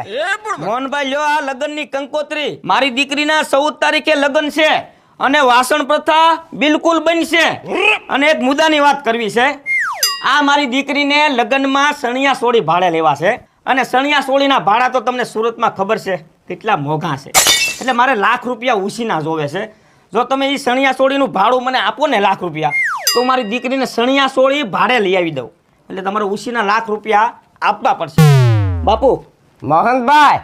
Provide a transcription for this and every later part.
મોહનભાઈ લ્યો આ લગ્નની કંકોત્રી. મારી દીકરીના 14 તારીખે લગ્ન છે અને વાસણ પ્રથા બિલકુલ બનશે. અને એક મુદ્દાની વાત કરવી છે. આ મારી દીકરીને લગ્નમાં સણિયા સોળી ભાડે લેવા છે અને સણિયા સોળીના ભાડા તો તમને સુરતમાં ખબર છે કેટલા મોંઘા છે. એટલે મારે ₹1,00,000 ઉછીના જોવે છે. જો તમે એ સણિયા સોળીનું ભાડું મને આપો ને ₹1,00,000 તો મારી દીકરીને સણિયા સોળી ભાડે લઈ આવી દઉં. એટલે તમારે ઉછીના ₹1,00,000 આપવા પડશે. બાપુ મોહનભાઈ,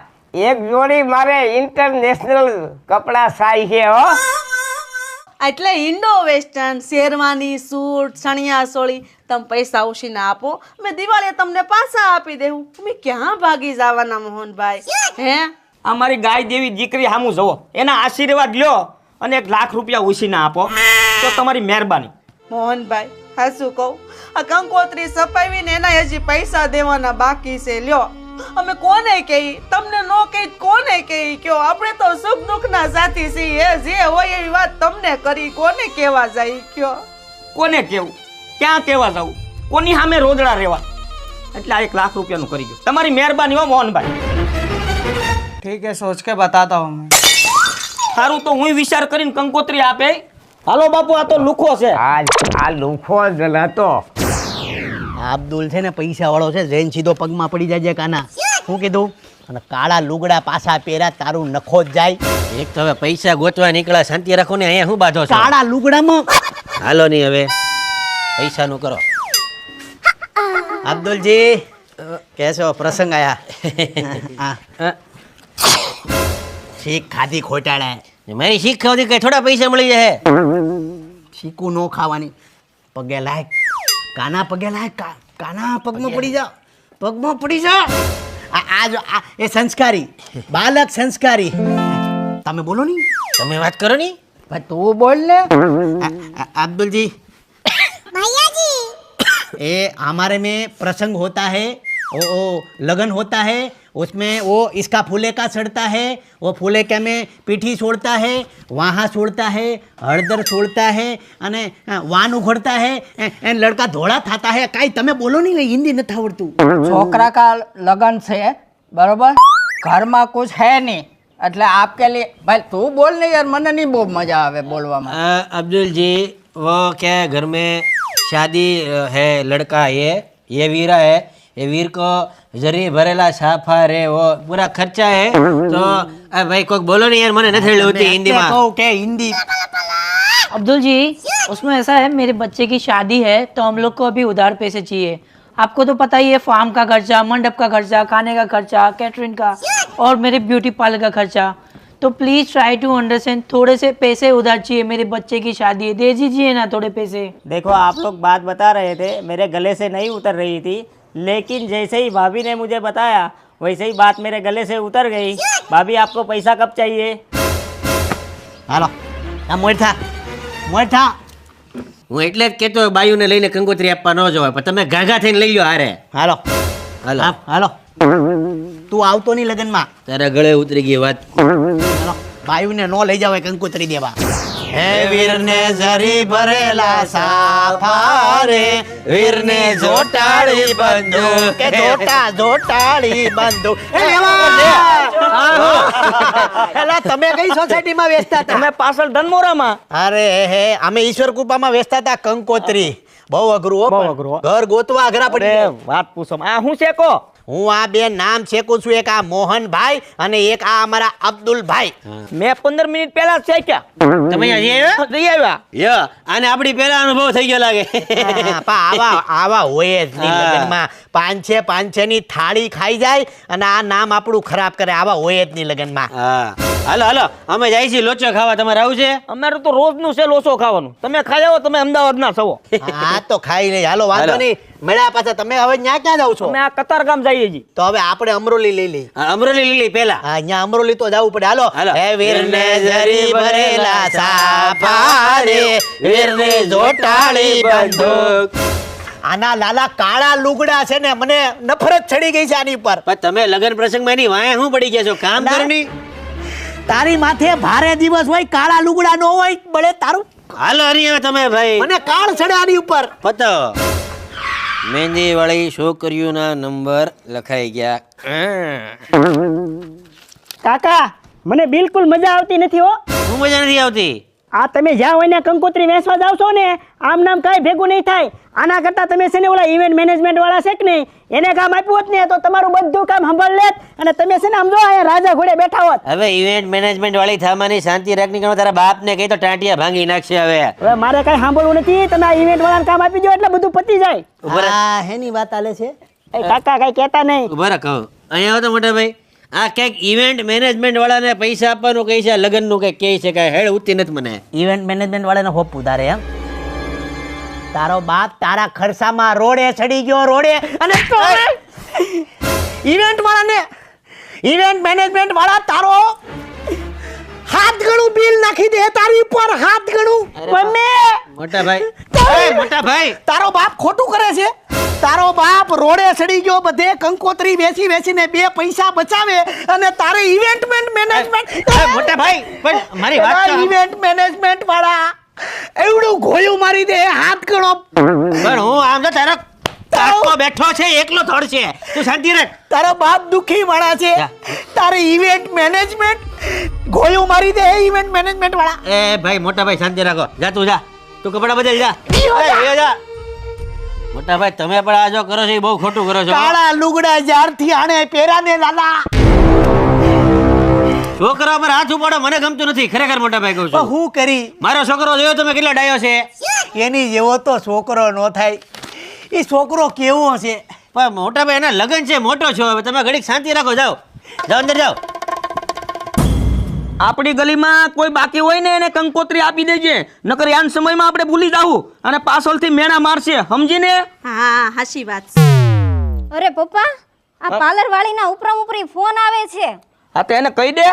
એક જોડી મારે ઇન્ટરનેશનલ કપડા સાઈ છે હો. એટલે ઇન્ડો વેસ્ટર્ન શેરવાની સૂટ સણિયા સોળી તમે પૈસા ઉછીના આપો, મેં દિવાળીએ તમને પાછા આપી દેવું. તમે ક્યાં ભાગી જવાના મોહનભાઈ? હે આ મારી ગાય દેવી દીકરી સામું જુઓ, એના આશીર્વાદ લ્યો અને ₹1,00,000 ઉછીના આપો તો તમારી મહેરબાની. મોહનભાઈ હાસું કહું, આ કંકોત્રી સપાવીને એના હજી પૈસા દેવાના બાકી છે. લ્યો અમે કોને કહી, તમને નો કહી કોને કહી? કયો આપણે તો સુખ દુઃખના સાથી છીએ. જે હોય એવી વાત તમને કરી, કોને કહેવા જાય? કયો કોને કેવું, ક્યાં કહેવા જવું, કોની સામે રોદડા રહેવા? એટલે આ ₹1,00,000 નું કરી દો, તમારી મહેરબાની હો મોહનભાઈ. ठीक है, सोच के बताता हूँ मैं. સારું તો હું વિચાર કરીને કંકોત્રી આપે. હાલો બાપુ, આ તો લુખો છે. આ લુખો જ નતો. અબ્દુલ છે ને પૈસા વાળો છે, જૈન સીધો પગમાં પડી જાય કાના. શું કીધું? અને કાળા લુગડા પાછા પહેર્યા તારું નખો જ જાય. એક તો હવે પૈસા ગોતવા નીકળ્યા, શાંતિ રાખો ને. અહીંયા શું બાંધો છો? કાળા લુગડામાં હાલો નહીં હવે પૈસાનું કરો. અબ્દુલજી कैसे हो? प्रसंग आया. શીખ ખાધી ખોટાડા. મારી શીખ ખાવાથી કઈ થોડા પૈસા મળી જાય? શીખું નો ખાવાની. પગે લાયક કાના, પગે લાયક કાના, પગમાં પડી જાઓ, પગમાં પડી જાઓ. આ જો આ એ સંસ્કારી બાલક, સંસ્કારી. તમે બોલો નહીં, તમે વાત કરો નહીં. ભાઈ તું બોલ ને. अब्दुल जी भैया जी, ये हमारे में प्रसंग होता है, वो लगन होता है, उसमें वो इसका फूले का चढ़ता है, वो फूले के में पीठी छोड़ता है, वहाँ छोड़ता है, हळદર छोड़ता है અને વાન ઉઘડતા है, એન લડકા ધોળા થતા है. કાંઈ તમે બોલો નહીં, હિન્દી નથી આવડતું. छोकरा का लगन से बरोबर, घर में कुछ है नहीं, એટલે आपके लिए भाई तू बोल नहीं यार, મને नहीं बहुत मजा आवे बोलવામાં. अब्दुल जी वो क्या है, घर में शादी है, लड़का ये वीरा है, ये वीर को जरी भरेला साफा रे वो पूरा खर्चा है. तो भाई कोई बोलो नहीं यार, मैंने नहीं होती हिंदी में. કહું કે હિન્દી. अब्दुल जी उसमें ऐसा है, मेरे बच्चे की शादी है तो हम लोग को अभी उधार पैसे चाहिए. आपको तो पता ही है, फार्म का खर्चा, मंडप का खर्चा, खाने का खर्चा, कैटरिंग का और मेरे ब्यूटी पार्लर का खर्चा. तो प्लीज ट्राई टू अंडरस्टैंड, थोड़े से पैसे उधार चाहिए, मेरे बच्चे की शादी है, दे दीजिए ना थोड़े पैसे. देखो आप लोग बात बता रहे थे, मेरे गले से नहीं उतर रही थी, लेकिन जैसे ही भाभी ने मुझे बताया वैसे ही बात मेरे गले से उतर गई. भाभी आपको पैसा कब चाहिए? હાલો આ મોઠા મોઠા. હું એટલે જ કહેતો બાયુને લઈને કંકોત્રી આપવા ન જવાય, પણ તમે ગાગા થઈને લઈ લો હારે. હાલો હાલો હાલો. તું આવતો નહીં લગનમાં. તારા ગળે ઉતરી ગઈ વાત. હાલો બાયુને નો લઈ જાવ કંકોત્રી દેવા. હે વીરને જરી ભરેલા સાફા રે, વીરને જોટાળી બંદૂક, કે જોટાળી બંદૂક. એલા તમે કઈ સોસાયટીમાં વેચતા હતા? તમે પાછળ ધનમોરામાં. અરે હે અમે ઈશ્વર કૃપામાં વેચતા હતા કંકોત્રી. બહુ અઘરું હો, બહુ પણ અઘરું હો. ઘર ગોતવા અઘરા પડી અરે જાય. વાત પૂછો, આ શું છે કો? હું આ બે નામ શેકું છું, એક આ મોહનભાઈ અને એક આ અમારા અબ્દુલભાઈ. મેં 15 મિનિટ પહેલા જ શેક્યા. તમે અહીંયા જઈ આવ્યા. યો આને આપણી પહેલા અનુભવ થઈ ગયો લાગે. હા, પણ આવા હોય જ નહીં લગનમાં. પાંચે ની થાળી ખાઈ જાય અને આ નામ આપણું ખરાબ કરે, આવા હોય જ નહીં લગનમાં. હા હાલો હાલો, અમે જાય છીએ લોચો ખાવા. તમારે આવું છે? અમારું તો રોજનું છે લોચો ખાવાનું. તમે ખાઈ આવો, તમે અમદાવાદના છો. હા તો ખાઈ લઈ. હાલો વાંધો હાલો. નહીં. મળ્યા પાછા તમે હવે ન્યા ક્યાં જાવ છો? અમે આ કતારગામ જઈએ છીએ. તો હવે આપણે અમરોલી લઈ લઈ. અમરોલી લીલી પહેલા. હા અહીંયા અમરોલી તો જવું પડે. હાલો. હાલો. હે વીરને જરી ભરેલા સાફા રે, વીરને જોટાળી બંદૂક. આના લાલા કાળા લુગડા છે ને, મને નફરત ચડી ગઈ છે આની પર. પણ તમે લગન પ્રસંગમાં એની વાંહે શું પડી ગયા છો? કામ કરની. તારી માથે ભારે દિવસ હોય, કાળા લુગડા નો હોય, બળે તારું. હાલો હરી હવે તમે ભાઈ. મને કાળ ચડે આની ઉપર. પતો મહેંદી વાળી છોકરીઓના નંબર લખાઈ ગયા. કાકા મને બિલકુલ મજા આવતી નથી હો. શું મજા નથી આવતી? આ તમે જ્યાં હોય ને કંકોત્રી વેચવા જાવ છો ને, આમ નામ કાંઈ ભેગું નહીં થાય. આના કરતાં તમે છે ને ઓલા ઇવેન્ટ મેનેજમેન્ટ વાળા છે કે નહીં, એને કામ આપ્યું હોત ને તો તમારું બધું કામ સંભાળ લેત અને તમે છે ને આમ જો અહીંયા રાજા ઘોડે બેઠા હોત. હવે ઇવેન્ટ મેનેજમેન્ટ વાળી થામાની શાંતિ રાખની કરો. તારા બાપને કહી તો ટાંટિયા ભાંગી નાખશે. હવે મારે કાંઈ સાંભળવું નથી. તમે આ ઇવેન્ટ વાળાને કામ આપી દો એટલે બધું પતી જાય. આ હેની વાત આલે છે. એ કાકા કાંઈ કહેતા નહીં. ઉભા રહો, કહો અહીંયા આવો તો મોટા ભાઈ. આ ક્યાંક ઇવેન્ટ મેનેજમેન્ટ વાળાને પૈસા આપવાનું કહે છે, લગ્નનું કંઈક કહે છે, કાંઈ હેડ ઉઠતી નથી મને. ઇવેન્ટ મેનેજમેન્ટ વાળાને હોપ ઉધારે એમ. તારો બાપ તારા ખર્ચામાં રોડે ચડી ગયો, રોડે. અને ઇવેન્ટ વાળાને, ઇવેન્ટ મેનેજમેન્ટ વાળા તારો હાથ ગણું બિલ નાખી દે તારી ઉપર, હાથ ગણું. મોટા ભાઈ, મોટા ભાઈ, તારો બાપ ખોટું કરે છે. તારો બાપ રોડે ચડી ગયો, બધે કંકોત્રી વેચી વેચીને 2 પૈસા બચાવે અને તારે ઇવેન્ટ મેનેજમેન્ટ. મોટા ભાઈ, પણ મારી વાત તો ઇવેન્ટ મેનેજમેન્ટ વાળા એવડું ગોળ્યું મારી દે, હાથ ગણો. પણ હું આમ તો તારો કાકો બેઠો છે, એકલો થોડ છે. તું શાંતિ રાખ. તારો બાપ દુખી વાળા છે. તારે ઇવેન્ટ મેનેજમેન્ટ ગોળ્યું મારી દે, ઇવેન્ટ મેનેજમેન્ટ વાળા. એ ભાઈ, મોટા ભાઈ શાંતિ રાખો. જા તું, જા તું, કપડા બદલ જા. એ જા. મોટા ભાઈ, તમે પણ આ જો કરો છો એ બહુ ખોટું કરો છો. કાળા લુગડા જ્યારથી આણે પહેરા ને દાદા, છોકરા પર હાથ ઉપાડો મને ગમતું નથી ખરેખર. મોટા ભાઈ કહું તો છું, હું કરી. મારો છોકરો જોયો તમે કેટલો ડાયો છે. એની જેવો તો છોકરો નો થાય. એ છોકરો કેવો છે. પણ મોટા ભાઈ, એના લગ્ન છે, મોટો છો. હવે તમે ઘડીક શાંતિ રાખો. જાઓ, જાઓ અંદર જાઓ. આપણી ગલીમાં કોઈ બાકી હોય ને એને કંકોત્રી આપી દેજે, નકર યાન સમયમાં આપણે ભૂલી જાવું અને પાછળથી મેણા મારશે, સમજીને? હા, હાચી વાત છે. અરે પપ્પા, આ પાર્લર વાળીના ઉપરા ઉપરી ફોન આવે છે. હા તો એને કહી દે.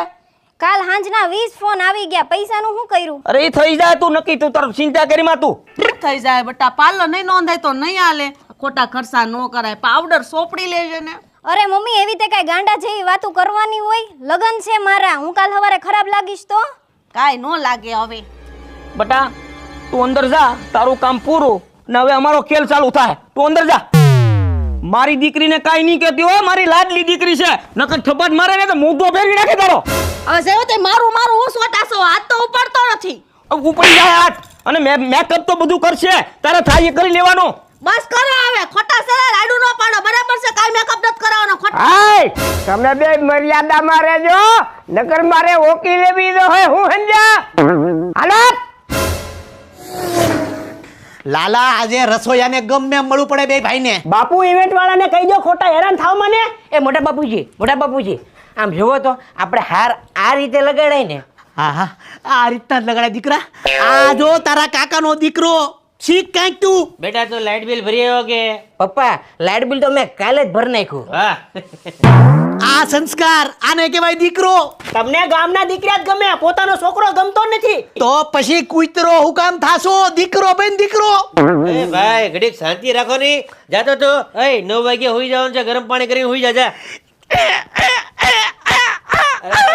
કાલ સાંજના 20 ફોન આવી ગયા. પૈસાનું શું કર્યું? અરે એ થઈ જાય, તું નક્કી, તું તાર ચિંતા કરી માં. તું થઈ જાય બટા, પાર્લર નહીં નોંધાય તો નહીં હાલે. ખોટા ખર્ચા ન કરાય. પાવડર સોપડી લેજે ને. અરે મમ્મી, એવી તે કઈ ગાંડા જેવી વાતો કરવાની હોય? લગન છે મારા, હું કાલ સવારે ખરાબ લાગીશ તો? કાઈ નો લાગે. હવે બટા તું અંદર જા, તારું કામ પૂરું ને હવે અમારો ખેલ ચાલુ થાય. તું અંદર જા. મારી દીકરીને કાઈ નહીં કહેતી હો, મારી લાડલી દીકરી છે, નકર થપાટ મારે ને તો મોઢો ફેરવી નાખે તારો. હવે જેવો તે મારું મારું હું સોટાસો, હાથ તો ઉપાડતો નથી. ઉપડી જાય હાથ, અને મેકઅપ તો બધું કરશે, તારે થાય એ કરી લેવાનું. બસ કરો હવે, ખોટા સરા રાડુ નો પાડો. બરાબર છે, કાઈ મેકઅપ નથી કરાવવાનો. ખોટા હાય, તમે બે મર્યાદામાં રહેજો, નકર મારે ઓકી લેવી તો હોય. હું સમજ્યા? હાલો. લાલા, આજે રસોઈયાને ગમે મળવું પડે બે ભાઈને. બાપુ ઇવેન્ટ વાળાને કહી દો, ખોટા હેરાન થાવ મને. એ મોટા બાપુજી, આમ જોવો તો આપણે હાર આ રીતે લગાડાય ને. હા હા, આ રીતના જ લગાડે દીકરા. આ જો તારા કાકાનો દીકરો, શીખ કાંઈક તું. બેટા તો લાઇટ બિલ ભરી આવ્યો કે? પપ્પા, લાઇટ બિલ તો મેં કાલે જ ભરી નાખ્યું. હા, આ સંસ્કાર, આને કહેવાય દીકરો. તમને ગામના દીકરા જ ગમે, પોતાનો છોકરો ગમતો નથી. તો પછી કૂતરો હું કામ થાશો? દીકરો બેન દીકરો. એ ભાઈ ઘડીક શાંતિ રાખો ની. જાતો તો 9 વાગે હોઈ જવાનું છે, ગરમ પાણી કરીને હોઈ જા.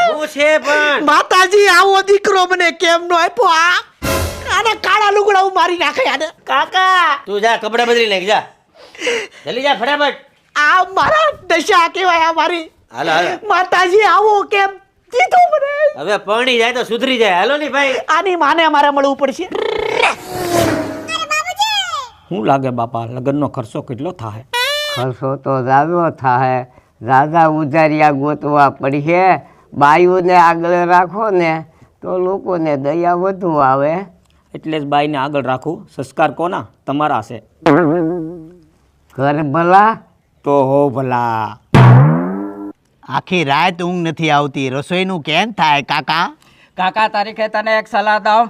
શું છે પણ? માતાજી, આવો દીકરો મને કેમ નો આપ્યો? આના કાળા લુગડા હું મારી નાખે. આને કાકા, તું જા, કપડા બદલી નાખ, જા જલ્દી જા ફટાફટ. આ મારા દશા કહેવાય. આ મારી હાલો હાલો. માતાજી, આવો કેમ કીધું મને? હવે પરણી જાય તો સુધરી જાય. હાલો ની ભાઈ. આની માને અમારે મળવું પડશે. શું લાગે બાપા, લગ્નનો ખર્ચો કેટલો થાય? ખર્ચો તો જાજો થાય. રાજા ઉધારિયા ગોતવા પડશે. બાયુને આગળ રાખો ને તો લોકોને દયા વધુ આવે. એટલે જ બાઈને આગળ રાખું. સંસ્કાર કોના? તમારા છે. ઘર ભલા તો હો ભલા. આખી રાત ઊંઘ નથી આવતી. રસોઈનું કેમ થાય કાકા? કાકા તરીકે તને એક સલાહ દઉં.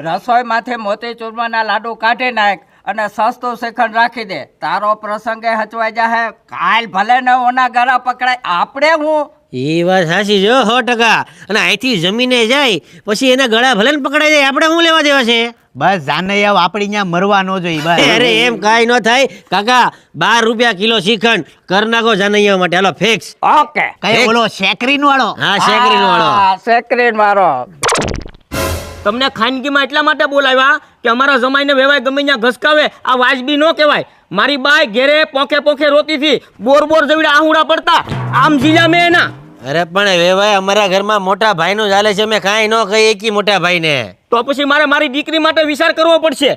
રસોઈમાંથી મોતીચૂરમાના લાડુ કાઢી નાખ અને સસ્તું શ્રીખંડ રાખી દે. તારો પ્રસંગે હચવાઈ જાય. કાલ ભલે ને ઓના ગળા પકડાય, આપણે હું. એ વાત સાચી છે 100%. અને અહીંથી જમીને જાય પછી એના ગળા ભલે ને પકડાઈ જાય, આપણે શું લેવા દેવા છે? બસ જાનૈયા, આપણી ત્યાં મરવા ન જોઈએ. બસ. અરે એમ કાંઈ ન થાય કાકા. 12 રૂપિયા કિલો શ્રીખંડ કર નાખો જાનૈયા માટે. હાલો ફિક્સ. ઓકે. કઈ બોલો? શેકરીન વાળો? હા, શેકરીનો વાળો. સેક્રેટ મારો. તમને ખાનગીમાં એટલા માટે બોલાવ્યા કે અમારા જમાઈને વેવાય ગમે ત્યાં ઘસકાવે, આ વાજબી ન કહેવાય. મારી બાઈ ઘેરે પોખે પોખે રોતી હતી, બોર બોર જવડા આહુડા પડતા, આમ જીલા મેં એના. અરે પણ વેવાય અમારા ઘરમાં મોટા ભાઈનું ચાલે છે, અમે કાંઈ ન કહીએ કે મોટા ભાઈને. તો પછી મારે મારી દીકરી માટે વિચાર કરવો પડશે.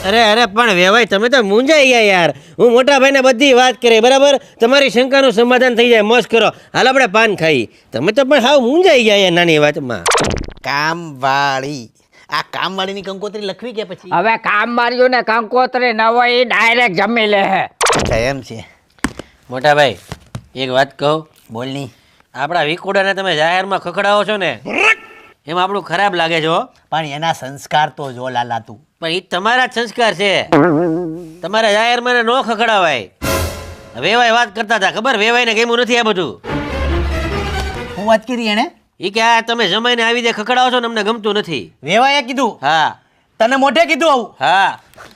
અરે પણ વેવાય તમે તો મૂંઝાઈ ગયા યાર. હું મોટા ભાઈને બધી વાત કરી, બરાબર? તમારી શંકાનું સમાધાન થઈ જાય, મોજ કરો. હાલ આપણે પાન ખાઈ. તમે તો પણ હાવ મૂંઝાઈ ગયા યાર નાની વાતમાં. કામવાળી, આ કામવાળીની કંકોત્રી લખવી કે પછી? હવે કામ માર્યું ને કંકોત્રી ન હોય એ ડાયરેક્ટ જમી લે હે. અચ્છા એમ છે. મોટા ભાઈ એક વાત કહું, બોલની. આપણા વિકોડાને તમે જાહેરમાં ખખડાવો છો ને એમાં આપણું ખરાબ લાગે છે હો. પણ એના સંસ્કાર તો જો લાલા તું. પણ એ તમારા જ સંસ્કાર છે, તમારા જાહેરમાં ન ખખડાવાય. વેવાય વાત કરતા હતા, ખબર? વેવાઈને ગમ્યું નથી આ બધું. હું વાત કરી એને? એ કે આ તમે જમાઈને આવી દે ખખડાવો છો ને અમને ગમતું નથી. વેવાએ કીધું? હા. તને મોઢે કીધું આવું? હા.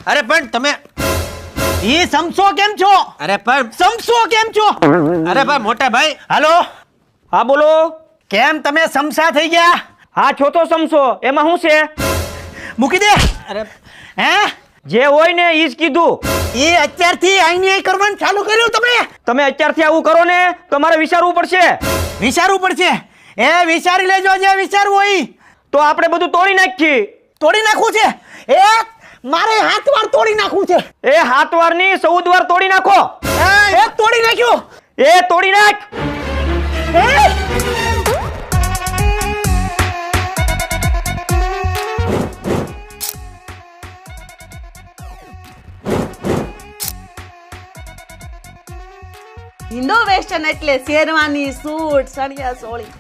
અરે પણ તમે ઈ સમસો કેમ છો? અરે પણ સમસો કેમ છો? અરે પણ મોટા ભાઈ. હાલો, હા બોલો. કેમ તમે સમસા થઈ ગયા? હા છો તો સમસો, એમાં શું છે? મૂકી દે. અરે હે? જે હોય ને ઈ જ કીધું. એ અત્યારથી આઈ કરવાનું ચાલુ કર્યું તમે? તમે અત્યારથી આવું કરો ને તો મારે વિચારવું પડશે. વિચારવું પડશે. એ વિચારી લેજો જે વિચારવું હોય. તો આપણે બધું તોડી નાખીએ. તોડી નાખવું છે? એ મારે હાથ વાર તોડી નાખવું છે. એ હાથ વારની 14 વાર તોડી નાખો. એ તોડી નાખ્યું. એ તોડી નાખ. ઇન્ડો વેસ્ટર્ન એટલે શેરવાની, સૂટ, સળિયા, સોળી.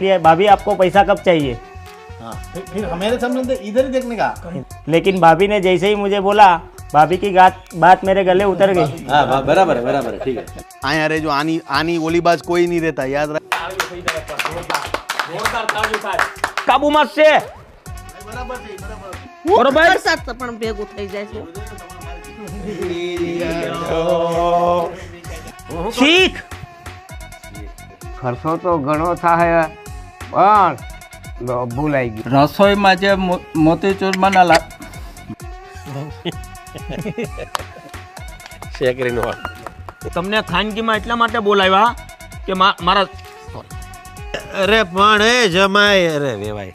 ये भाभी आपको पैसा कब चाहिए? फिर हमारे सामने इधर ही देखने का. लेकिन भाभी ने जैसे ही मुझे बोला, भाभी की बात मेरे गले उतर गई. हाँ बराबर है ठीक है. आया रे जो आनी ओली बाज कोई नहीं रहता, याद रख. કાબુમાં છે. બરોબર. વરસાદ તો પણ ભેગું થઈ જાય છે. શીખ. ખર્ચો તો ઘણો થાય પણ ભૂલાઈ ગયું. રસોઈમાં જે મોતીચૂરમાના તમને ખાનગીમાં એટલા માટે બોલાવ્યા કે મારા અરે પણ એ જમાય. અરે વેવાય.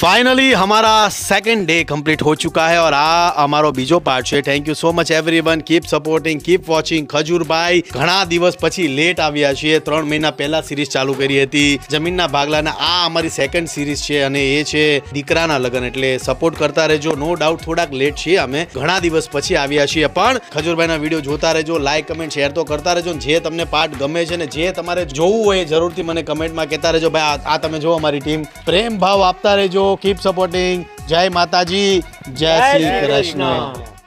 फाइनली हमारा सेकंड डे कंप्लीट हो चुका है और आ हमारो बीजो पार्ट है. Thank you so much everyone. Keep supporting, keep watching. Khajurbhai ઘણા દિવસ પછી લેટ આવ્યા છીએ. 3 મહિના પહેલા સિરીઝ ચાલુ કરી હતી જમીનના ભાગલાના. આ અમારી સેકન્ડ સિરીઝ છે અને એ છે દીકરાના લગ્ન. એટલે સપોર્ટ કરતા રહેજો. નો ડાઉટ થોડાક લેટ છીએ અમે, ઘણા દિવસ પછી આવ્યા છીએ. પણ ખજૂરભાઈના વિડીયો જોતા રહેજો, લાઈક કમેન્ટ શેર તો કરતા રહેજો. જે તમને પાર્ટ ગમે છે ને જે તમારે જોવું હોય જરૂરથી મને કમેન્ટમાં કહેતા રહેજો. ભાઈ આ તમે જો અમારી ટીમ, પ્રેમ ભાવ આપતા રહેજો. Keep supporting. જય માતાજી, જય શ્રી કૃષ્ણ.